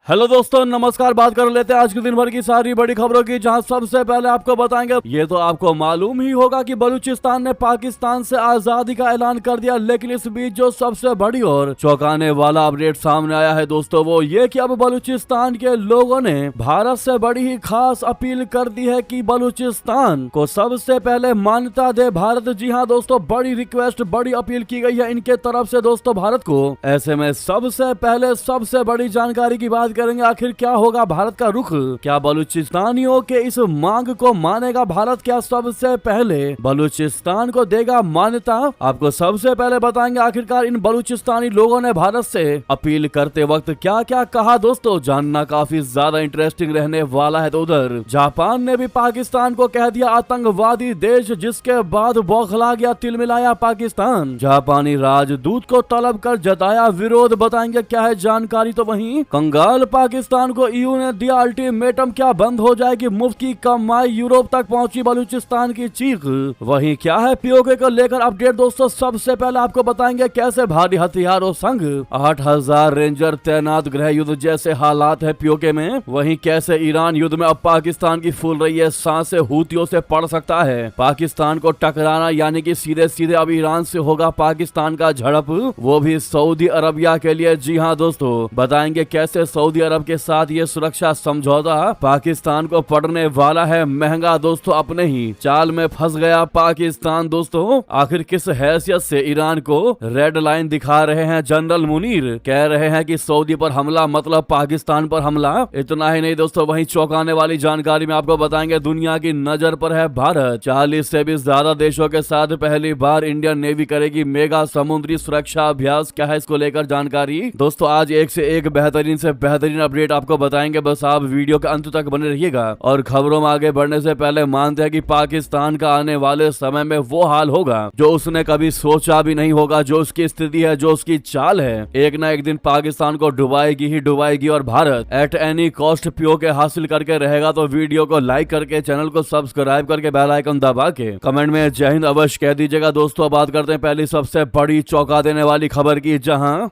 Hello दोस्तों, नमस्कार। बात कर लेते हैं आज के दिन भर की सारी बड़ी खबरों की, जहां सबसे पहले आपको बताएंगे, ये तो आपको मालूम ही होगा कि बलूचिस्तान ने पाकिस्तान से आजादी का ऐलान कर दिया। लेकिन इस बीच जो सबसे बड़ी और चौंकाने वाला अपडेट सामने आया है दोस्तों, वो ये कि अब बलूचिस्तान के लोगों ने भारत से बड़ी ही खास अपील कर दी है कि बलूचिस्तान को सबसे पहले मान्यता दे भारत। जी हाँ दोस्तों, बड़ी रिक्वेस्ट, बड़ी अपील की गई है इनके तरफ से दोस्तों भारत को। ऐसे में सबसे पहले सबसे बड़ी जानकारी की बात करेंगे, आखिर क्या होगा भारत का रुख। क्या बलूचिस्तानियों के इस मांग को मानेगा भारत? क्या सबसे पहले बलूचिस्तान को देगा मान्यता? आपको सबसे पहले बताएंगे आखिरकार इन बलूचिस्तानी लोगों ने भारत से अपील करते वक्त क्या क्या कहा दोस्तों। जानना काफी ज्यादा इंटरेस्टिंग रहने वाला है। तो उधर जापान ने भी पाकिस्तान को कह दिया आतंकवादी देश, जिसके बाद बौखला गया, तिलमिलाया पाकिस्तान। जापानी राजदूत को तलब कर जताया विरोध। बताएंगे क्या है जानकारी। तो वहीं कंगाल पाकिस्तान को ईयू ने दिया अल्टीमेटम, क्या बंद हो जाएगी मुफ्त की कमाई? यूरोप तक पहुंची बलूचिस्तान की चीख। वहीं क्या है पीओके को लेकर अपडेट दोस्तों। सबसे पहले आपको बताएंगे कैसे भारी हथियारों संग 8000 रेंजर तैनात, गृह युद्ध जैसे हालात है पीओके में। वहीं कैसे ईरान युद्ध में अब पाकिस्तान की फूल रही है सांसें, हूतियों से पड़ सकता है पाकिस्तान को टकराना, यानी कि सीधे सीधे अब ईरान से होगा पाकिस्तान का झड़प, वो भी सऊदी अरबिया के लिए। जी हाँ दोस्तों, बताएंगे कैसे सऊदी अरब के साथ ये सुरक्षा समझौता पाकिस्तान को पड़ने वाला है महंगा दोस्तों। अपने ही चाल में फंस गया पाकिस्तान दोस्तों। आखिर किस हैसियत से ईरान को रेड लाइन दिखा रहे हैं जनरल मुनीर? कह रहे हैं कि सऊदी पर हमला मतलब पाकिस्तान पर हमला। इतना ही नहीं दोस्तों, वहीं चौंकाने वाली जानकारी में आपको बताएंगे दुनिया की नजर पर है भारत। 40 से भी ज्यादा देशों के साथ पहली बार इंडियन नेवी करेगी मेगा समुद्री सुरक्षा अभ्यास। क्या है इसको लेकर जानकारी दोस्तों? आज एक से एक बेहतरीन से बेहतरीन अपडेट आपको बताएंगे, बस आप वीडियो के अंत तक बने रहिएगा। और खबरों में आगे बढ़ने से पहले मानते हैं कि पाकिस्तान का आने वाले समय में वो हाल होगा जो उसने कभी सोचा भी नहीं होगा। जो उसकी स्थिति है, जो उसकी चाल है, एक ना एक दिन पाकिस्तान को डुबाएगी ही डुबाएगी। और Bharat at any cost PoK हासिल करके रहेगा। तो वीडियो को लाइक करके, चैनल को सब्सक्राइब करके, बेल आइकन दबा के कमेंट में जय हिंद अवश्य कह दीजिएगा दोस्तों। बात करते हैं पहली सबसे बड़ी चौंका देने वाली खबर की, जहां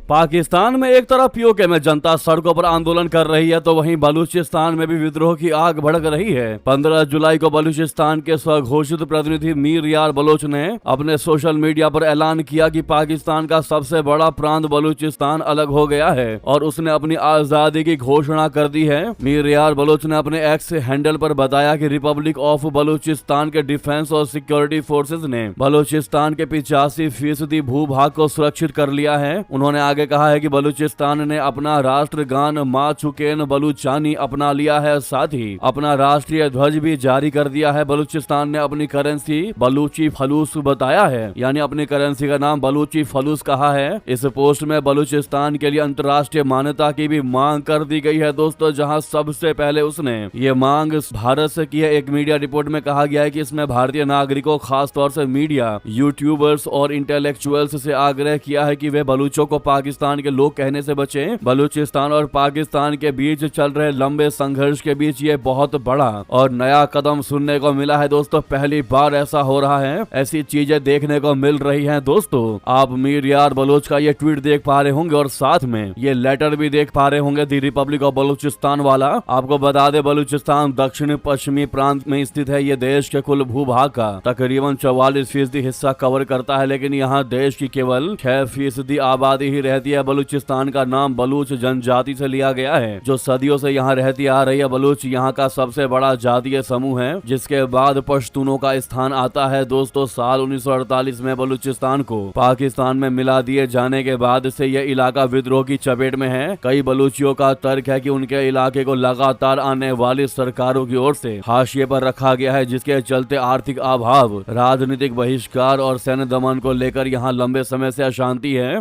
पाकिस्तान में एक तरफ पीओके में जनता सड़कों पर आंदोलन कर रही है, तो वहीं बलूचिस्तान में भी विद्रोह की आग भड़क रही है। 15 जुलाई को बलूचिस्तान के स्वघोषित प्रतिनिधि मीर यार बलोच ने अपने सोशल मीडिया पर ऐलान किया कि पाकिस्तान का सबसे बड़ा प्रांत बलूचिस्तान अलग हो गया है और उसने अपनी आजादी की घोषणा कर दी है। मीर यार बलोच ने अपने एक्स हैंडल पर बताया कि रिपब्लिक ऑफ बलूचिस्तान के डिफेंस और सिक्योरिटी फोर्सेज ने बलूचिस्तान के 85% भूभाग को सुरक्षित कर लिया है। उन्होंने आगे कहा है कि बलूचिस्तान ने अपना राष्ट्रगान माँ चुकेन बलूचानी अपना लिया है, साथ ही अपना राष्ट्रीय ध्वज भी जारी कर दिया है। बलूचिस्तान ने अपनी करेंसी बलूची फलूस बताया है, यानी अपनी करेंसी का नाम बलूची फलूस कहा है। इस पोस्ट में बलूचिस्तान के लिए अंतर्राष्ट्रीय मान्यता की भी मांग कर दी गई है दोस्तों, जहां सबसे पहले उसने ये मांग भारत से की है। एक मीडिया रिपोर्ट में कहा गया है कि इसमें भारतीय नागरिकों, खास तौर से मीडिया, यूट्यूबर्स और इंटेलेक्चुअल्स से आग्रह किया है कि वे बलूचों को पाकिस्तान के लोग कहने से बचें। बलूचिस्तान और पाकिस्तान के बीच चल रहे लंबे संघर्ष के बीच ये बहुत बड़ा और नया कदम सुनने को मिला है दोस्तों। पहली बार ऐसा हो रहा है, ऐसी चीजें देखने को मिल रही हैं दोस्तों। आप मीर यार बलोच का ये ट्वीट देख पा रहे होंगे और साथ में ये लेटर भी देख पा रहे होंगे, दी रिपब्लिक ऑफ बलूचिस्तान वाला। आपको बता दे, बलूचिस्तान दक्षिण पश्चिमी प्रांत में स्थित है। ये देश के कुल भूभाग का तकरीबन 44% हिस्सा कवर करता है, लेकिन यहाँ देश की केवल 6% आबादी ही रहती है। बलूचिस्तान का नाम बलूच जनजाति से लिया गया है, जो सदियों से यहाँ रहती आ रही है। बलूच यहाँ का सबसे बड़ा जातीय समूह है, जिसके बाद पश्तूनों का स्थान आता है दोस्तों। साल 1948 में बलूचिस्तान को पाकिस्तान में मिला दिए जाने के बाद से यह इलाका विद्रोह की चपेट में है। कई बलूचियों का तर्क है कि उनके इलाके को लगातार आने वाली सरकारों की ओर से हाशिए पर रखा गया है, जिसके चलते आर्थिक अभाव, राजनीतिक बहिष्कार और सैन्य दमन को लेकर यहाँ लंबे समय से अशांति है।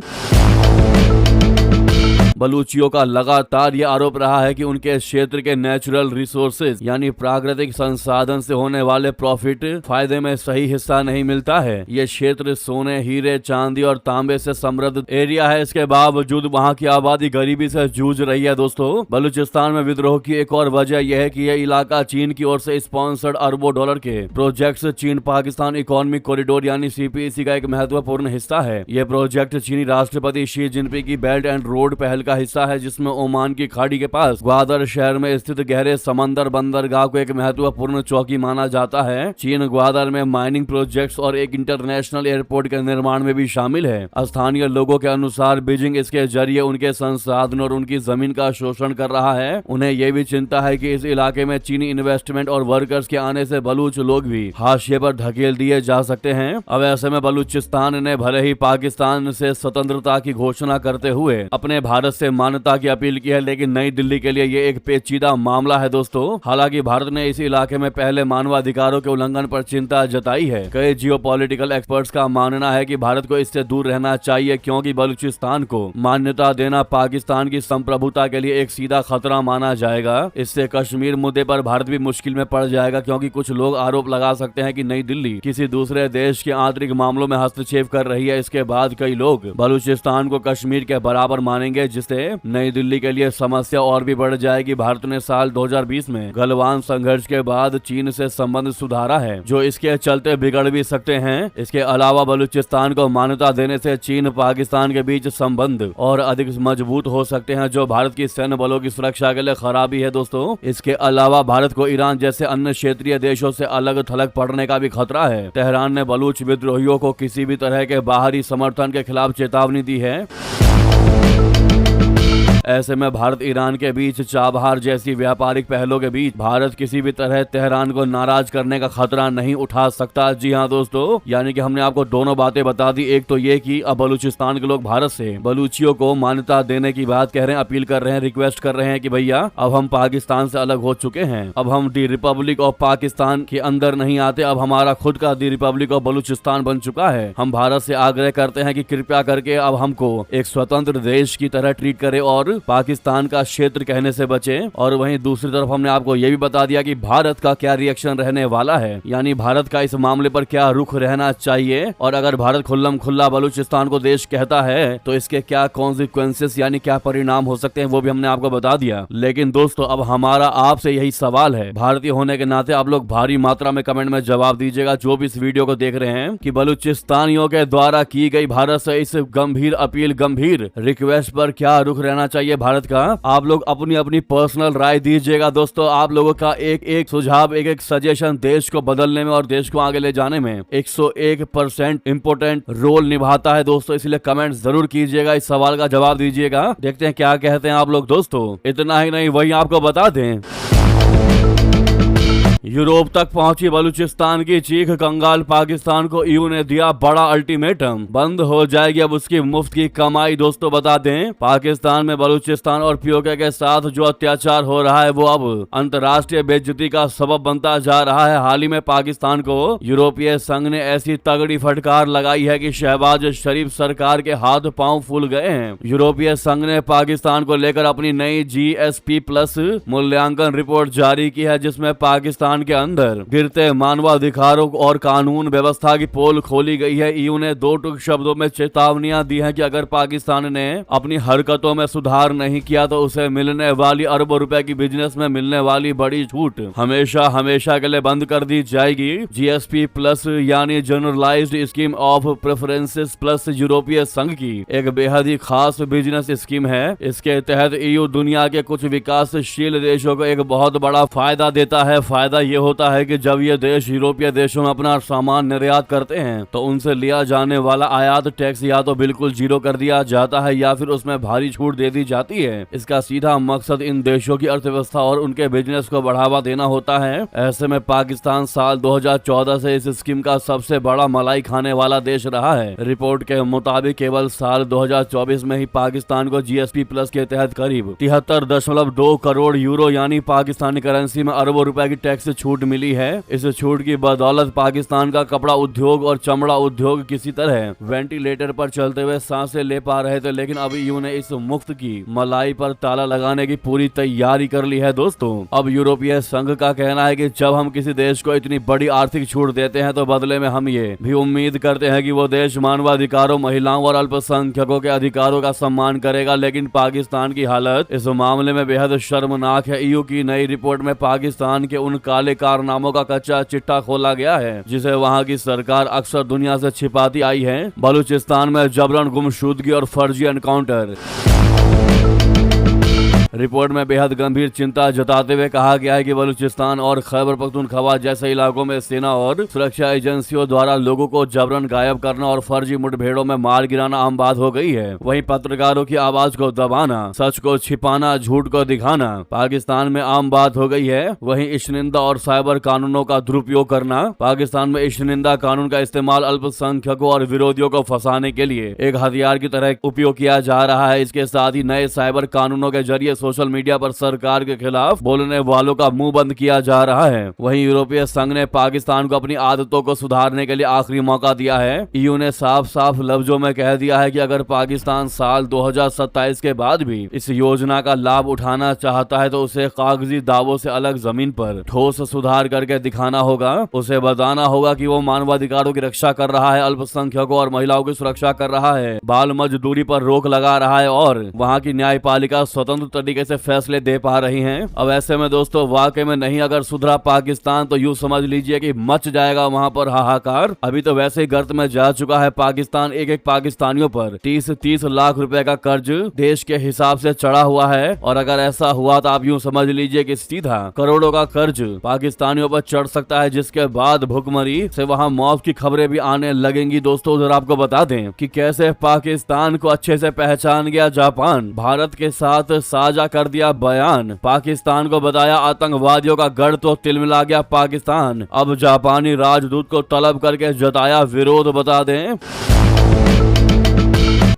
बलूचियों का लगातार ये आरोप रहा है कि उनके क्षेत्र के नेचुरल रिसोर्सेज यानी प्राकृतिक संसाधन से होने वाले प्रॉफिट फायदे में सही हिस्सा नहीं मिलता है। ये क्षेत्र सोने, हीरे, चांदी और तांबे से समृद्ध एरिया है। इसके बावजूद वहाँ की आबादी गरीबी से जूझ रही है दोस्तों। बलूचिस्तान में विद्रोह की एक और वजह यह है कि यह इलाका चीन की ओर से स्पॉन्सर्ड अरबों डॉलर के प्रोजेक्ट चीन पाकिस्तान इकोनॉमिक कॉरिडोर यानी सीपीईसी का एक महत्वपूर्ण हिस्सा है। यह प्रोजेक्ट चीनी राष्ट्रपति शी जिनपिंग की बेल्ट एंड रोड पहल का हिस्सा है, जिसमें ओमान की खाड़ी के पास ग्वादर शहर में स्थित गहरे समंदर बंदरगाह को एक महत्वपूर्ण चौकी माना जाता है। चीन ग्वादर में माइनिंग प्रोजेक्ट्स और एक इंटरनेशनल एयरपोर्ट के निर्माण में भी शामिल है। स्थानीय लोगों के अनुसार बीजिंग इसके जरिए उनके संसाधन और उनकी जमीन का शोषण कर रहा है। उन्हें यह भी चिंता है कि इस इलाके में चीनी इन्वेस्टमेंट और वर्कर्स के आने से बलूच लोग भी हाशिए पर धकेल दिए जा सकते हैं। अब ऐसे में बलूचिस्तान ने भले ही पाकिस्तान से स्वतंत्रता की घोषणा करते हुए अपने भारत से मान्यता की अपील की है, लेकिन नई दिल्ली के लिए ये एक पेचीदा मामला है दोस्तों। हालांकि भारत ने इस इलाके में पहले मानवाधिकारों के उल्लंघन पर चिंता जताई है। कई जियोपॉलिटिकल एक्सपर्ट्स का मानना है कि भारत को इससे दूर रहना चाहिए, क्योंकि बलूचिस्तान को मान्यता देना पाकिस्तान की संप्रभुता के लिए एक सीधा खतरा माना जाएगा। इससे कश्मीर मुद्दे पर भारत भी मुश्किल में पड़ जाएगा, क्योंकि कुछ लोग आरोप लगा सकते हैं कि नई दिल्ली किसी दूसरे देश के आंतरिक मामलों में हस्तक्षेप कर रही है। इसके बाद कई लोग बलूचिस्तान को कश्मीर के बराबर मानेंगे, जिससे नई दिल्ली के लिए समस्या और भी बढ़ जाएगी। भारत ने साल 2020 में गलवान संघर्ष के बाद चीन से संबंध सुधारा है, जो इसके चलते बिगड़ भी सकते हैं। इसके अलावा बलूचिस्तान को मान्यता देने से चीन पाकिस्तान के बीच संबंध और अधिक मजबूत हो सकते हैं, जो भारत की सैन्य बलों की सुरक्षा के लिए खराबी है दोस्तों। इसके अलावा भारत को ईरान जैसे अन्य क्षेत्रीय देशों से अलग थलग पड़ने का भी खतरा है। तेहरान ने बलूच विद्रोहियों को किसी भी तरह के बाहरी समर्थन के खिलाफ चेतावनी दी है। ऐसे में भारत ईरान के बीच चाबहार जैसी व्यापारिक पहलों के बीच भारत किसी भी तरह तेहरान को नाराज करने का खतरा नहीं उठा सकता। जी हाँ दोस्तों, यानी कि हमने आपको दोनों बातें बता दी। एक तो ये कि अब बलूचिस्तान के लोग भारत से बलूचियों को मान्यता देने की बात कह रहे हैं, अपील कर रहे हैं, रिक्वेस्ट कर रहे हैं कि भैया अब हम पाकिस्तान से अलग हो चुके हैं, अब हम दी रिपब्लिक ऑफ पाकिस्तान के अंदर नहीं आते, अब हमारा खुद का दी रिपब्लिक ऑफ बलूचिस्तान बन चुका है। हम भारत से आग्रह करते हैं कि कृपया करके अब हमको एक स्वतंत्र देश की तरह ट्रीट करे और पाकिस्तान का क्षेत्र कहने से बचे। और वहीं दूसरी तरफ हमने आपको यह भी बता दिया कि भारत का क्या रिएक्शन रहने वाला है, यानी भारत का इस मामले पर क्या रुख रहना चाहिए, और अगर भारत खुल्लम खुल्ला बलूचिस्तान को देश कहता है तो इसके क्या कॉन्सिक्वेंसेस यानी क्या परिणाम हो सकते हैं, वो भी हमने आपको बता दिया। लेकिन दोस्तों, अब हमारा आपसे यही सवाल है, भारतीय होने के नाते आप लोग भारी मात्रा में कमेंट में जवाब दीजिएगा, जो भी इस वीडियो को देख रहे हैं, कि बलूचिस्तानियों के द्वारा की गई भारत से इस गंभीर अपील, गंभीर रिक्वेस्ट पर क्या रुख रहना चाहिए भारत का। आप लोग अपनी अपनी पर्सनल राय दीजिएगा दोस्तों। आप लोगों का एक एक सुझाव, एक एक सजेशन देश को बदलने में और देश को आगे ले जाने में 101% इम्पोर्टेंट रोल निभाता है दोस्तों। इसलिए कमेंट जरूर कीजिएगा, इस सवाल का जवाब दीजिएगा। देखते हैं क्या कहते हैं आप लोग दोस्तों। इतना ही नहीं, वही आपको बता दें, यूरोप तक पहुंची बलूचिस्तान की चीख, कंगाल पाकिस्तान को ईयू ने दिया बड़ा अल्टीमेटम, बंद हो जाएगी अब उसकी मुफ्त की कमाई। दोस्तों बता दें, पाकिस्तान में बलूचिस्तान और पीओके के साथ जो अत्याचार हो रहा है वो अब अंतर्राष्ट्रीय बेइज्जती का सबब बनता जा रहा है। हाल ही में पाकिस्तान को यूरोपीय संघ ने ऐसी तगड़ी फटकार लगाई है कि शहबाज शरीफ सरकार के हाथ पांव फूल गए हैं। यूरोपीय संघ ने पाकिस्तान को लेकर अपनी नई GSP+ मूल्यांकन रिपोर्ट जारी की है, जिसमें पाकिस्तान के अंदर गिरते मानवाधिकारों और कानून व्यवस्था की पोल खोली गई है। ईयू ने दो टूक शब्दों में चेतावनियां दी हैं कि अगर पाकिस्तान ने अपनी हरकतों में सुधार नहीं किया तो उसे मिलने वाली अरबों रुपए की बिजनेस में मिलने वाली बड़ी छूट हमेशा हमेशा के लिए बंद कर दी जाएगी। GSP+ यानी generalized scheme of preferences plus यूरोपीय संघ की एक बेहद ही खास बिजनेस स्कीम है। इसके तहत ईयू दुनिया के कुछ विकासशील देशों को एक बहुत बड़ा फायदा देता है। फायदा ये होता है कि जब ये देश यूरोपीय देशों में अपना सामान निर्यात करते हैं तो उनसे लिया जाने वाला आयात टैक्स या तो बिल्कुल जीरो कर दिया जाता है या फिर उसमें भारी छूट दे दी जाती है। इसका सीधा मकसद इन देशों की अर्थव्यवस्था और उनके बिजनेस को बढ़ावा देना होता है। ऐसे में पाकिस्तान साल 2014 से इस स्कीम का सबसे बड़ा मलाई खाने वाला देश रहा है। रिपोर्ट के मुताबिक केवल साल 2024 में ही पाकिस्तान को GSP+ के तहत करीब 73.2 करोड़ यूरो यानी पाकिस्तानी करेंसी में अरबों रुपए की टैक्स छूट मिली है। इस छूट की बदौलत पाकिस्तान का कपड़ा उद्योग और चमड़ा उद्योग किसी तरह वेंटिलेटर पर चलते हुए सांसें ले पा रहे थे, लेकिन अब ईयू ने इस मुफ्त की मलाई पर ताला लगाने की पूरी तैयारी कर ली है दोस्तों। अब यूरोपीय संघ का कहना है कि जब हम किसी देश को इतनी बड़ी आर्थिक छूट देते हैं तो बदले में हम ये भी उम्मीद करते हैं कि वो देश मानवाधिकारों, महिलाओं और अल्पसंख्यकों के अधिकारों का सम्मान करेगा। लेकिन पाकिस्तान की हालत इस मामले में बेहद शर्मनाक है। ईयू की नई रिपोर्ट में पाकिस्तान के उन काले कारनामों का कच्चा चिट्ठा खोला गया है जिसे वहां की सरकार अक्सर दुनिया से छिपाती आई है। बलूचिस्तान में जबरन गुमशुदगी और फर्जी एनकाउंटर, रिपोर्ट में बेहद गंभीर चिंता जताते हुए कहा गया है कि बलूचिस्तान और खैबर पख्तूनख्वा जैसे इलाकों में सेना और सुरक्षा एजेंसियों द्वारा लोगों को जबरन गायब करना और फर्जी मुठभेड़ों में मार गिराना आम बात हो गई है। वहीं पत्रकारों की आवाज को दबाना, सच को छिपाना, झूठ को दिखाना पाकिस्तान में आम बात हो गई है। वहीं इश्निंदा और साइबर कानूनों का दुरुपयोग करना। पाकिस्तान में इश्निंदा कानून का इस्तेमाल अल्पसंख्यकों और विरोधियों को फंसाने के लिए एक हथियार की तरह उपयोग किया जा रहा है। इसके साथ ही नए साइबर कानूनों के जरिए सोशल मीडिया पर सरकार के खिलाफ बोलने वालों का मुंह बंद किया जा रहा है। वहीं यूरोपीय संघ ने पाकिस्तान को अपनी आदतों को सुधारने के लिए आखिरी मौका दिया है। ईयू ने साफ साफ लफ्जों में कह दिया है कि अगर पाकिस्तान साल 2027 के बाद भी इस योजना का लाभ उठाना चाहता है तो उसे कागजी दावों से अलग जमीन पर ठोस सुधार करके दिखाना होगा। उसे बताना होगा कि वो मानवाधिकारों की रक्षा कर रहा है, अल्पसंख्यकों और महिलाओं की सुरक्षा कर रहा है, बाल मजदूरी पर रोक लगा रहा है और वहाँ की न्यायपालिका स्वतंत्र तरीके से फैसले दे पा रही है। अब ऐसे में दोस्तों वाकई में नहीं अगर सुधरा पाकिस्तान तो यूँ समझ लीजिए कि मच जाएगा वहाँ पर हाहाकार। अभी तो वैसे ही गर्त में जा चुका है पाकिस्तान। एक एक पाकिस्तानियों पर 30-30 लाख रुपए का कर्ज देश के हिसाब से चढ़ा हुआ है और अगर ऐसा हुआ तो आप यूँ समझ लीजिए कि सीधा करोड़ों का कर्ज पाकिस्तानियों पर चढ़ सकता है, जिसके बाद भुखमरी से वहाँ मौत की खबरें भी आने लगेंगी। दोस्तों उधर आपको बता दें कि कैसे पाकिस्तान को अच्छे से पहचान गया जापान, भारत के साथ साझा कर दिया बयान, पाकिस्तान को बताया आतंकवादियों का गढ़ तो तिलमिला गया पाकिस्तान, अब जापानी राजदूत को तलब करके जताया विरोध। बता दें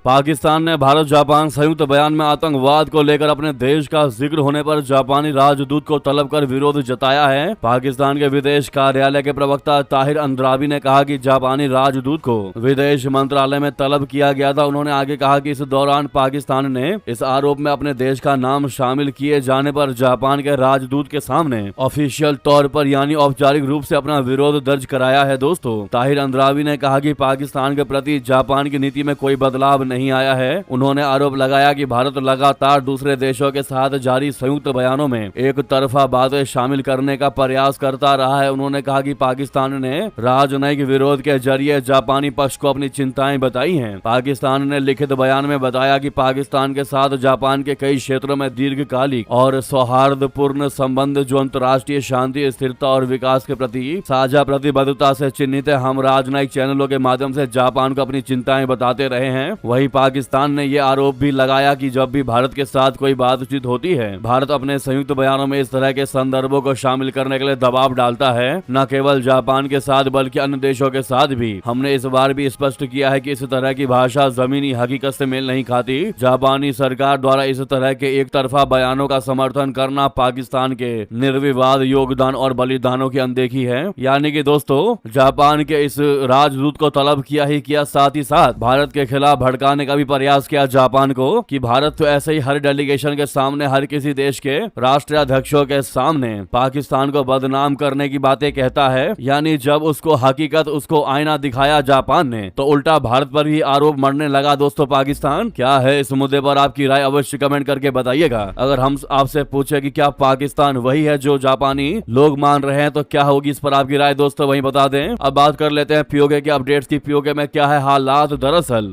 पाकिस्तान ने भारत जापान संयुक्त बयान में आतंकवाद को लेकर अपने देश का जिक्र होने पर जापानी राजदूत को तलब कर विरोध जताया है। पाकिस्तान के विदेश कार्यालय के प्रवक्ता ताहिर अंद्राबी ने कहा कि जापानी राजदूत को विदेश मंत्रालय में तलब किया गया था। उन्होंने आगे कहा कि इस दौरान पाकिस्तान ने इस आरोप में अपने देश का नाम शामिल किए जाने पर जापान के राजदूत के सामने ऑफिशियल तौर पर यानी औपचारिक रूप से अपना विरोध दर्ज कराया है। दोस्तों ताहिर अंद्राबी ने कहा कि पाकिस्तान के प्रति जापान की नीति में कोई बदलाव नहीं आया है। उन्होंने आरोप लगाया कि भारत लगातार दूसरे देशों के साथ जारी संयुक्त बयानों में एक तरफा बातें शामिल करने का प्रयास करता रहा है। उन्होंने कहा कि पाकिस्तान ने राजनयिक विरोध के जरिए जापानी पक्ष को अपनी चिंताएं बताई हैं। पाकिस्तान ने लिखित बयान में बताया कि पाकिस्तान के साथ जापान के कई क्षेत्रों में दीर्घकालिक और सौहार्दपूर्ण संबंध जो अंतर्राष्ट्रीय शांति, स्थिरता और विकास के प्रति साझा प्रतिबद्धता से चिन्हित है। हम राजनयिक चैनलों के माध्यम से जापान को अपनी चिंताएं बताते रहे हैं। वही पाकिस्तान ने ये आरोप भी लगाया कि जब भी भारत के साथ कोई बातचीत होती है भारत अपने संयुक्त बयानों में इस तरह के संदर्भों को शामिल करने के लिए दबाव डालता है, न केवल जापान के साथ बल्कि अन्य देशों के साथ भी। हमने इस बार भी स्पष्ट किया है कि इस तरह की भाषा जमीनी हकीकत से मेल नहीं खाती। जापानी सरकार द्वारा इस तरह के एक तरफा बयानों का समर्थन करना पाकिस्तान के निर्विवाद योगदान और बलिदानों की अनदेखी है। यानी कि दोस्तों जापान के इस राजदूत को तलब किया ही किया, साथ ही साथ भारत के खिलाफ भड़काने का भी प्रयास किया जापान को कि भारत तो ऐसे ही हर डेलीगेशन के सामने, हर किसी देश के राष्ट्राध्यक्षों के सामने पाकिस्तान को बदनाम करने की बातें कहता है। यानी जब उसको हकीकत, उसको आईना दिखाया जापान ने तो उल्टा भारत पर ही आरोप मरने लगा। दोस्तों पाकिस्तान क्या है इस मुद्दे पर आपकी राय अवश्य कमेंट करके बताइएगा। अगर हम आपसे पूछे कि क्या पाकिस्तान वही है जो जापानी लोग मान रहे हैं तो क्या होगी इस पर आपकी राय दोस्तों वही बता दें। अब बात कर लेते हैं पीओके की अपडेट्स की। पीओके में क्या है हालात। दरअसल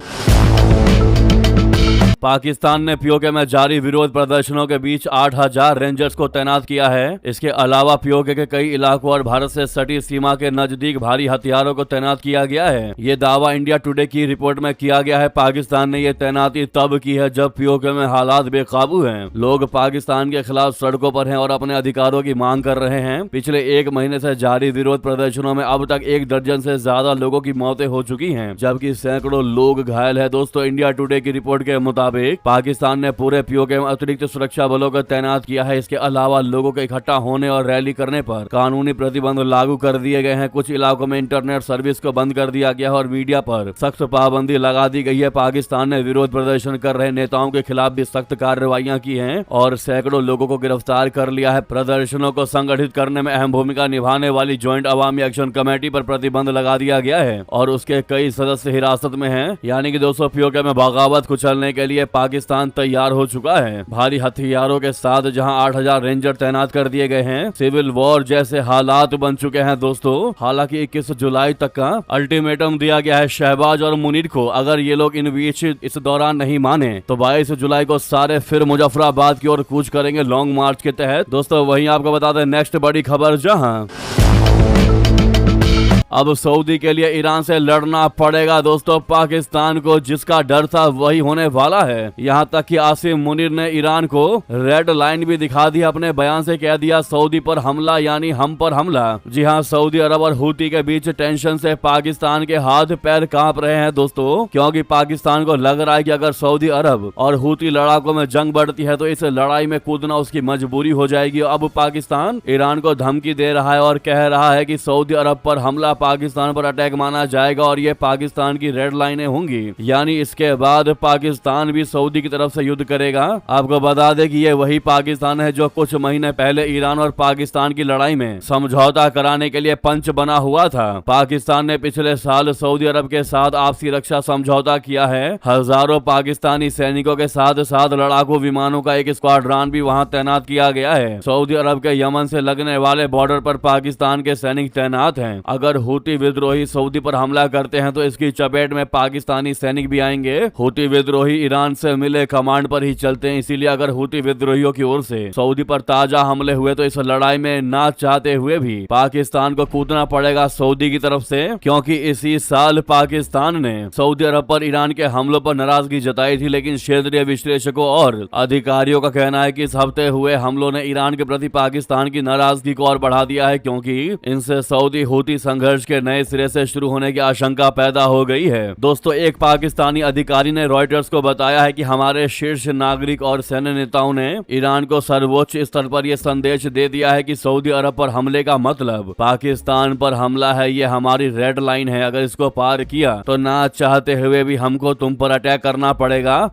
पाकिस्तान ने पीओके में जारी विरोध प्रदर्शनों के बीच 8000 रेंजर्स को तैनात किया है। इसके अलावा पीओके के कई इलाकों और भारत से सटी सीमा के नजदीक भारी हथियारों को तैनात किया गया है। ये दावा इंडिया टुडे की रिपोर्ट में किया गया है। पाकिस्तान ने ये तैनाती तब की है जब पीओके में हालात बेकाबू हैं। लोग पाकिस्तान के खिलाफ सड़कों पर हैं और अपने अधिकारों की मांग कर रहे हैं। पिछले एक महीने से जारी विरोध प्रदर्शनों में अब तक 1 दर्जन से ज्यादा लोगों की मौतें हो चुकी हैं, जबकि सैकड़ों लोग घायल है। दोस्तों इंडिया टुडे की रिपोर्ट के मुताबिक पाकिस्तान ने पूरे पीओके में अतिरिक्त सुरक्षा बलों को तैनात किया है। इसके अलावा लोगों के इकट्ठा होने और रैली करने पर कानूनी प्रतिबंध लागू कर दिए गए हैं। कुछ इलाकों में इंटरनेट सर्विस को बंद कर दिया गया है और मीडिया पर सख्त पाबंदी लगा दी गई है। पाकिस्तान ने विरोध प्रदर्शन कर रहे नेताओं के खिलाफ भी सख्त कार्रवाइयां की हैं और सैकड़ों लोगों को गिरफ्तार कर लिया है। प्रदर्शनों को संगठित करने में अहम भूमिका निभाने वाली ज्वाइंट अवामी एक्शन कमेटी पर प्रतिबंध लगा दिया गया है और उसके कई सदस्य हिरासत में हैं। यानी कि दोस्तों पीओके में बगावत कुचलने के लिए लिए पाकिस्तान तैयार हो चुका है। भारी हथियारों के साथ जहां 8000 रेंजर तैनात कर दिए गए हैं, सिविल वॉर जैसे हालात बन चुके हैं दोस्तों। हालांकि 21 जुलाई तक का अल्टीमेटम दिया गया है शहबाज और मुनीर को। अगर ये लोग इन बीच इस दौरान नहीं माने तो 22 जुलाई को सारे फिर मुजफ्फराबाद की ओर कूच करेंगे लॉन्ग मार्च के तहत। दोस्तों वहीं आपको बता दें नेक्स्ट बड़ी खबर, जहां अब सऊदी के लिए ईरान से लड़ना पड़ेगा दोस्तों पाकिस्तान को। जिसका डर था वही होने वाला है। यहां तक कि आसिम मुनीर ने ईरान को रेड लाइन भी दिखा दी। अपने बयान से कह दिया सऊदी पर हमला यानी हम पर हमला। जी हां, सऊदी अरब और हूती के बीच टेंशन से पाकिस्तान के हाथ पैर कांप रहे हैं दोस्तों, क्योंकि पाकिस्तान को लग रहा है कि अगर सऊदी अरब और हूती लड़ाकों में जंग बढ़ती है तो इस लड़ाई में कूदना उसकी मजबूरी हो जाएगी। अब पाकिस्तान ईरान को धमकी दे रहा है और कह रहा है कि सऊदी अरब पर हमला पाकिस्तान पर अटैक माना जाएगा और ये पाकिस्तान की रेड लाइनें होंगी। यानी इसके बाद पाकिस्तान भी सऊदी की तरफ से युद्ध करेगा। आपको बता दें कि ये वही पाकिस्तान है जो कुछ महीने पहले ईरान और पाकिस्तान की लड़ाई में समझौता कराने के लिए पंच बना हुआ था। पाकिस्तान ने पिछले साल सऊदी अरब के साथ आपसी रक्षा समझौता किया है। हजारों पाकिस्तानी सैनिकों के साथ साथ लड़ाकू विमानों का एक स्क्वाड्रन भी वहां तैनात किया गया है। सऊदी अरब के यमन से लगने वाले बॉर्डर पर पाकिस्तान के सैनिक तैनात हैं। अगर हूती विद्रोही सऊदी पर हमला करते हैं तो इसकी चपेट में पाकिस्तानी सैनिक भी आएंगे। हूती विद्रोही ईरान से मिले कमांड पर ही चलते हैं, इसीलिए अगर हूती विद्रोहियों की ओर से सऊदी पर ताजा हमले हुए तो इस लड़ाई में ना चाहते हुए भी पाकिस्तान को कूदना पड़ेगा सऊदी की तरफ से, क्योंकि इसी साल पाकिस्तान ने सऊदी अरब पर ईरान के हमलों पर नाराजगी जताई थी। लेकिन क्षेत्रीय विश्लेषकों और अधिकारियों का कहना है कि इस हफ्ते हुए हमलों ने ईरान के प्रति पाकिस्तान की नाराजगी को और बढ़ा दिया है, क्योंकि इनसे सऊदी हूती संघर्ष के नए सिरे से शुरू होने की आशंका पैदा हो गई है। दोस्तों एक पाकिस्तानी अधिकारी ने रॉयटर्स को बताया है कि हमारे शीर्ष नागरिक और सैन्य नेताओं ने ईरान को सर्वोच्च स्तर पर यह संदेश दे दिया है कि सऊदी अरब पर हमले का मतलब पाकिस्तान पर हमला है। ये हमारी रेड लाइन है, अगर इसको पार किया तो ना चाहते हुए भी हमको तुम पर अटैक करना पड़ेगा।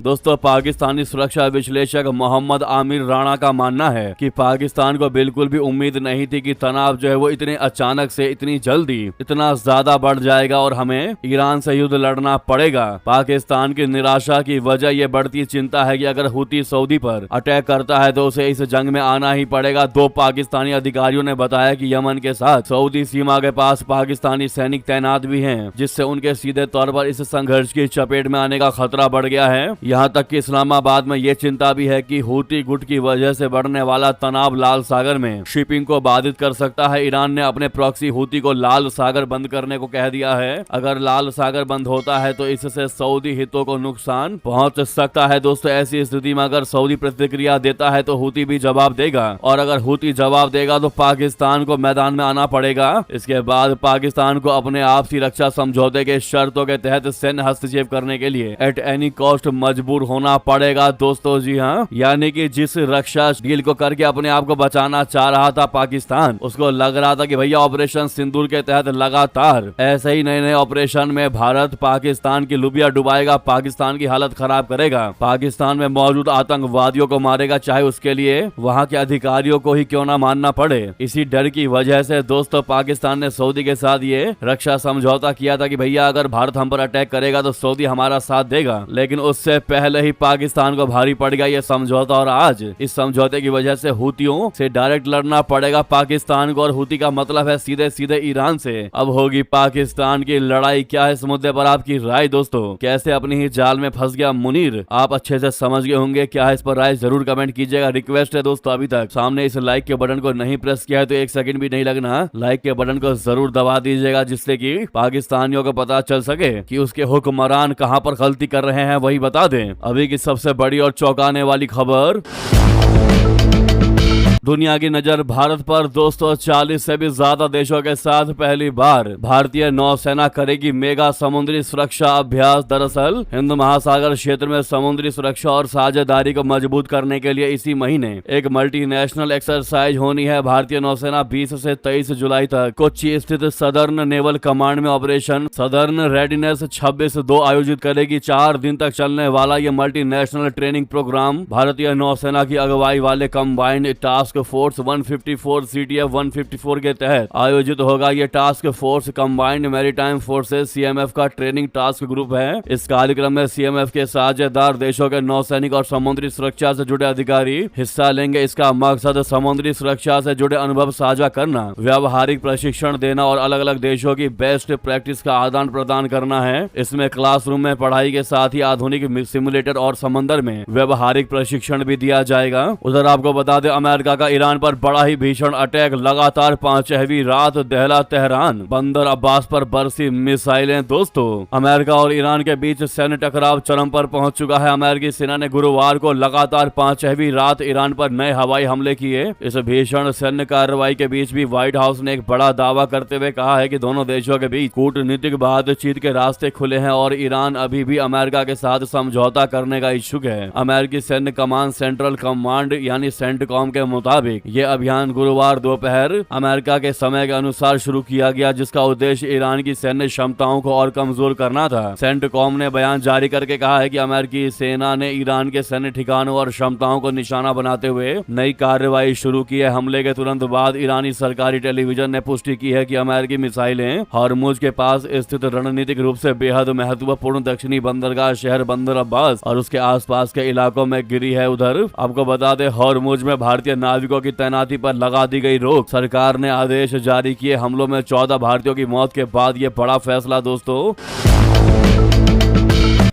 दोस्तों पाकिस्तानी सुरक्षा विश्लेषक मोहम्मद आमिर राणा का मानना है कि पाकिस्तान को बिल्कुल भी उम्मीद नहीं थी कि तनाव जो है वो इतने अचानक से इतनी जल्दी इतना ज्यादा बढ़ जाएगा और हमें ईरान से युद्ध लड़ना पड़ेगा। पाकिस्तान की निराशा की वजह ये बढ़ती चिंता है कि अगर हूती सऊदी पर अटैक करता है तो उसे इस जंग में आना ही पड़ेगा। दो पाकिस्तानी अधिकारियों ने बताया कि यमन के साथ सऊदी सीमा के पास पाकिस्तानी सैनिक तैनात भी हैं, जिससे उनके सीधे तौर पर इस संघर्ष की चपेट में आने का खतरा बढ़ गया है। यहाँ तक कि इस्लामाबाद में ये चिंता भी है कि हूती गुट की वजह से बढ़ने वाला तनाव लाल सागर में शिपिंग को बाधित कर सकता है। ईरान ने अपने प्रॉक्सी हूती को लाल सागर बंद करने को कह दिया है। अगर लाल सागर बंद होता है तो इससे सऊदी हितों को नुकसान पहुंच सकता है। दोस्तों ऐसी स्थिति में अगर सऊदी प्रतिक्रिया देता है तो हूती भी जवाब देगा, और अगर हूती जवाब देगा तो पाकिस्तान को मैदान में आना पड़ेगा। इसके बाद पाकिस्तान को अपने आपसी रक्षा समझौते के शर्तों के तहत सैन्य हस्तक्षेप करने के लिए एट एनी कॉस्ट मजबूर होना पड़ेगा। दोस्तों जी हाँ, यानी कि जिस रक्षा डील को करके अपने आप को बचाना चाह रहा था पाकिस्तान, उसको लग रहा था कि भैया ऑपरेशन सिंदूर के तहत लगातार ऐसे ही नए नए ऑपरेशन में भारत पाकिस्तान की लुबिया डुबाएगा, पाकिस्तान की हालत खराब करेगा, पाकिस्तान में मौजूद आतंकवादियों को मारेगा, चाहे उसके लिए वहाँ के अधिकारियों को ही क्यों ना मानना पड़े। इसी डर की वजह से दोस्तों पाकिस्तान ने सऊदी के साथ ये रक्षा समझौता किया था कि भैया अगर भारत हम पर अटैक करेगा तो सऊदी हमारा साथ देगा। लेकिन उससे पहले ही पाकिस्तान को भारी पड़ गया ये समझौता, और आज इस समझौते की वजह से हूतियों से डायरेक्ट लड़ना पड़ेगा पाकिस्तान को, और हूती का मतलब है सीधे सीधे ईरान से। अब होगी पाकिस्तान की लड़ाई। क्या है इस मुद्दे पर आपकी राय दोस्तों? कैसे अपनी ही जाल में फंस गया मुनीर, आप अच्छे से समझ गए होंगे। क्या है इस पर राय जरूर कमेंट कीजिएगा। रिक्वेस्ट है दोस्तों, अभी तक सामने इस लाइक के बटन को नहीं प्रेस किया है तो 1 सेकंड भी नहीं लगना, लाइक के बटन को जरूर दबा दीजिएगा, जिससे कि पाकिस्तानियों को पता चल सके कि उसके हुक्मरान कहां पर गलती कर रहे हैं वही बता दें। अभी की सबसे बड़ी और चौंकाने वाली खबर, दुनिया की नजर भारत पर। दोस्तों 40 से भी ज्यादा देशों के साथ पहली बार भारतीय नौसेना करेगी मेगा समुद्री सुरक्षा अभ्यास। दरअसल हिंद महासागर क्षेत्र में समुद्री सुरक्षा और साझेदारी को मजबूत करने के लिए इसी महीने एक मल्टीनेशनल एक्सरसाइज होनी है। भारतीय नौसेना 20 से 23 जुलाई तक कोच्चि स्थित सदर्न नेवल कमांड में ऑपरेशन सदर्न रेडीनेस 26-2 आयोजित करेगी। 4 दिन तक चलने वाला ये मल्टीनेशनल ट्रेनिंग प्रोग्राम भारतीय नौसेना की अगुवाई वाले combined task task force 154 CTF 154 के तहत आयोजित होगा। ये task force combined maritime forces CMF का ट्रेनिंग टास्क ग्रुप है। इस कार्यक्रम में CMF के साझेदार देशों के नौसैनिक और समुद्री सुरक्षा से जुड़े अधिकारी हिस्सा लेंगे। इसका मकसद समुद्री सुरक्षा से जुड़े अनुभव साझा करना, व्यावहारिक प्रशिक्षण देना और अलग अलग देशों की बेस्ट प्रैक्टिस का आदान प्रदान करना है। इसमें क्लासरूम में पढ़ाई के साथ ही आधुनिक सिमुलेटर और समंदर में व्यवहारिक प्रशिक्षण भी दिया जाएगा। उधर आपको बता दें, अमेरिका का ईरान पर बड़ा ही भीषण अटैक, लगातार 5वीं रात दहला तेहरान, बंदर अब्बास पर बरसी मिसाइलें। दोस्तों, अमेरिका और ईरान के बीच सैन्य टकराव चरम पर पहुंच चुका है। अमेरिकी सेना ने गुरुवार को लगातार 5वीं रात ईरान पर नए हवाई हमले किए। इस भीषण सैन्य कार्रवाई के बीच भी व्हाइट हाउस ने एक बड़ा दावा करते हुए कहा है कि दोनों देशों के बीच कूटनीतिक बातचीत के रास्ते खुले हैं और ईरान अभी भी अमेरिका के साथ समझौता करने का इच्छुक है। अमेरिकी सैन्य कमान सेंट्रल कमांड यानी सेंटकॉम के मुताबिक ये अभियान गुरुवार दोपहर अमेरिका के समय के अनुसार शुरू किया गया, जिसका उद्देश्य ईरान की सैन्य क्षमताओं को और कमजोर करना था। सेंटकॉम ने बयान जारी करके कहा है कि अमेरिकी सेना ने ईरान के सैन्य ठिकानों और क्षमताओं को निशाना बनाते हुए नई कार्रवाई शुरू की है। हमले के तुरंत बाद ईरानी सरकारी टेलीविजन ने पुष्टि की है कि अमेरिकी मिसाइलें हॉर्मुज के पास स्थित रणनीतिक रूप से बेहद महत्वपूर्ण दक्षिणी बंदरगाह शहर बंदर अब्बास और उसके आसपास के इलाकों में गिरी है। उधर आपको बता दें, हॉर्मुज में भारतीय नाविकों की तैनाती पर लगा दी गई रोक। सरकार ने आदेश जारी किए। हमलों में 14 भारतीयों की मौत के बाद ये बड़ा फैसला। दोस्तों,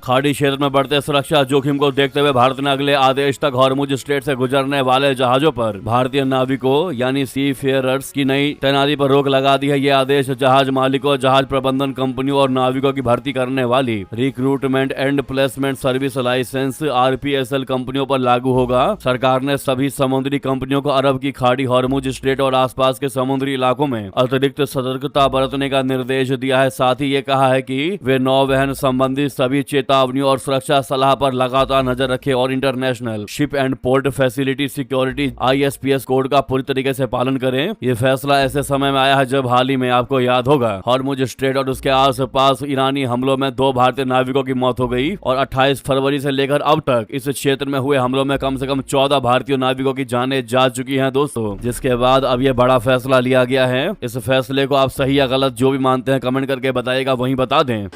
खाड़ी क्षेत्र में बढ़ते सुरक्षा जोखिम को देखते हुए भारत ने अगले आदेश तक हॉर्मुज स्ट्रेट से गुजरने वाले जहाजों पर भारतीय नाविकों यानी सी फेयरर्स की नई तैनाती पर रोक लगा दी है। ये आदेश जहाज मालिकों, जहाज प्रबंधन कंपनियों और नाविकों की भर्ती करने वाली recruitment and placement service license RPSL कंपनियों पर लागू होगा। सरकार ने सभी समुद्री कंपनियों को अरब की खाड़ी, हॉर्मुज स्ट्रेट और आसपास के समुद्री इलाकों में अतिरिक्त सतर्कता बरतने का निर्देश दिया है। साथ ही ये कहा है कि वे नौवहन संबंधी सभी चेतावनियों और सुरक्षा सलाह पर लगातार नजर रखें और international ship and port facility security ISPS code का पूरी तरीके से पालन करें। ये फैसला ऐसे समय में आया है जब हाल ही में आपको याद होगा हॉर्मुज स्ट्रेट और उसके आसपास ईरानी हमलों में 2 भारतीय नाविकों की मौत हो गई और 28 फरवरी से लेकर अब तक इस क्षेत्र में हुए हमलों में कम से कम 14 भारतीय नाविकों की जानें जा चुकी हैं। दोस्तों, जिसके बाद अब ये बड़ा फैसला लिया गया है। इस फैसले को आप सही या गलत जो भी मानते हैं कमेंट करके बताइएगा, वहीं बता दें।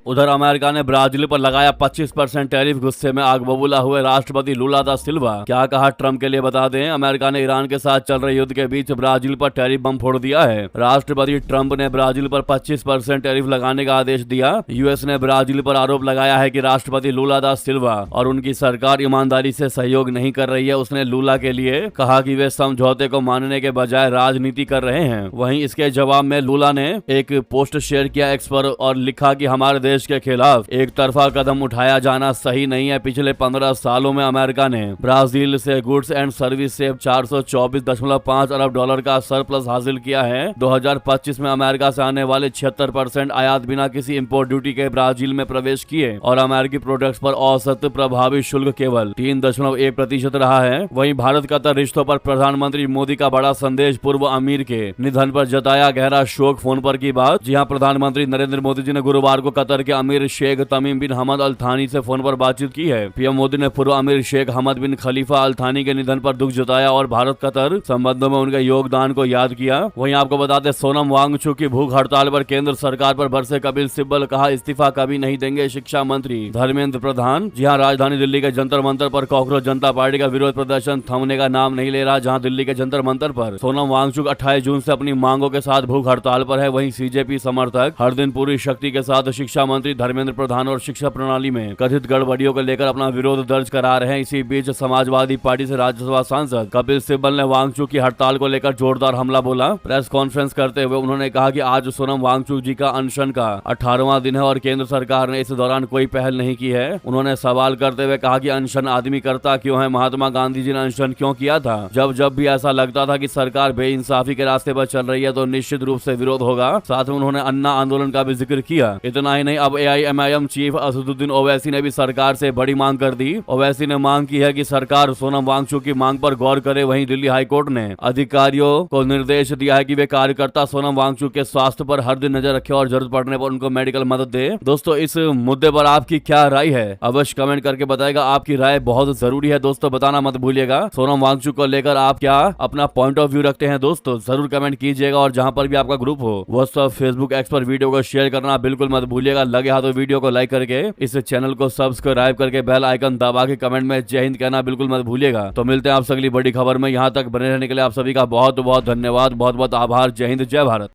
उधर अमेरिका ने ब्राजील पर लगाया 25% टैरिफ। गुस्से में आग बबूला हुए राष्ट्रपति लूला दा सिल्वा। क्या कहा ट्रंप के लिए बता दें, अमेरिका ने ईरान के साथ चल रहे युद्ध के बीच ब्राजील पर टैरिफ बम फोड़ दिया है। राष्ट्रपति ट्रंप ने ब्राजील पर 25% टैरिफ लगाने का आदेश दिया। यूएस ने ब्राजील पर आरोप लगाया है कि राष्ट्रपति लूला दा सिल्वा और उनकी सरकार ईमानदारी से सहयोग नहीं कर रही है। उसने लूला के लिए कहा कि वे समझौते को मानने के बजाय राजनीति कर रहे हैं। वहीं इसके जवाब में लूला ने एक पोस्ट शेयर किया एक्स पर और लिखा कि हमारे देश के खिलाफ एक तरफा कदम उठाया जाना सही नहीं है। पिछले 15 सालों में अमेरिका ने ब्राजील से गुड्स एंड सर्विस से 424.5 अरब डॉलर का सरप्लस हासिल किया है। 2025 में अमेरिका से आने वाले 76% आयात बिना किसी इंपोर्ट ड्यूटी के ब्राजील में प्रवेश किए और अमेरिकी प्रोडक्ट्स पर औसत प्रभावी शुल्क केवल 3.1% रहा है। वहीं भारत कतर रिश्तों पर प्रधानमंत्री मोदी का बड़ा संदेश। पूर्व अमीर के निधन पर जताया गहरा शोक, फोन पर की बात। जी हां, प्रधानमंत्री नरेंद्र मोदी जी ने गुरुवार को कतर के अमीर शेख तमीम बिन हमद अल थानी से फोन पर बातचीत की है। पीएम मोदी ने पूर्व अमीर शेख हमद बिन खलीफा अल थानी के निधन पर दुख जताया और भारत कतर संबंधों में उनके योगदान को याद किया। वहीं आपको बता दें, सोनम वांगचुक की भूख हड़ताल पर केंद्र सरकार पर बरसे कपिल सिब्बल। कहा, इस्तीफा कभी नहीं देंगे शिक्षा मंत्री धर्मेंद्र प्रधान। जी हां, राजधानी दिल्ली के जंतर मंतर पर कॉकरोच जनता पार्टी का विरोध प्रदर्शन थमने का नाम नहीं ले रहा। जहां दिल्ली के जंतर मंतर पर सोनम वांगचुक 28 जून से अपनी मांगों के साथ भूख हड़ताल पर है। वहीं CJP समर्थक हर दिन पूरी शक्ति के साथ शिक्षा मंत्री धर्मेंद्र प्रधान और शिक्षा प्रणाली में कथित गड़बड़ियों को लेकर अपना विरोध दर्ज करा रहे हैं। इसी बीच समाजवादी पार्टी से राज्यसभा सांसद कपिल सिब्बल ने वांगचुक की हड़ताल को लेकर जोरदार हमला बोला। प्रेस कॉन्फ्रेंस करते हुए उन्होंने कहा कि आज सोनम वांगचुक जी का अनशन का 18वां दिन है और केंद्र सरकार ने इस दौरान कोई पहल नहीं की है। उन्होंने सवाल करते हुए कहा कि अनशन आदमी करता क्यों है? महात्मा गांधी जी ने अनशन क्यों किया था? जब जब भी ऐसा लगता था कि सरकार बेइंसाफी के रास्ते पर चल रही है तो निश्चित रूप से विरोध होगा। साथ में उन्होंने अन्ना आंदोलन का भी जिक्र किया। इतना ही नहीं, अब AIMIM चीफ असदुद्दीन ओवैसी ने भी सरकार से बड़ी मांग कर दी। ओवैसी ने मांग की है कि सरकार सोनम वांगचुक की मांग पर गौर करे। वहीं दिल्ली हाईकोर्ट ने अधिकारियों को निर्देश दिया है कि वे कार्यकर्ता सोनम वांगचुक के स्वास्थ्य पर हर दिन नजर रखे और जरूरत पड़ने पर उनको मेडिकल मदद दे। दोस्तों, इस मुद्दे पर आपकी क्या राय है, अवश्य कमेंट करके बताएगा। आपकी राय बहुत जरूरी है दोस्तों, बताना मत भूलिएगा। सोनम वांगचुक को लेकर आप क्या अपना पॉइंट ऑफ व्यू रखते हैं दोस्तों, जरूर कमेंट कीजिएगा। और जहां पर भी आपका ग्रुप हो व्हाट्सएप, फेसबुक, एक्स पर वीडियो को शेयर करना बिल्कुल मत भूलिएगा। लगे हाथ तो वीडियो को लाइक करके इस चैनल को सब्सक्राइब करके बेल आइकन दबा के कमेंट में जय हिंद कहना बिल्कुल मत भूलिएगा। तो मिलते हैं आपसे अगली बड़ी खबर में। यहाँ तक बने रहने के लिए आप सभी का बहुत बहुत धन्यवाद, बहुत बहुत आभार। जय हिंद, जय भारत।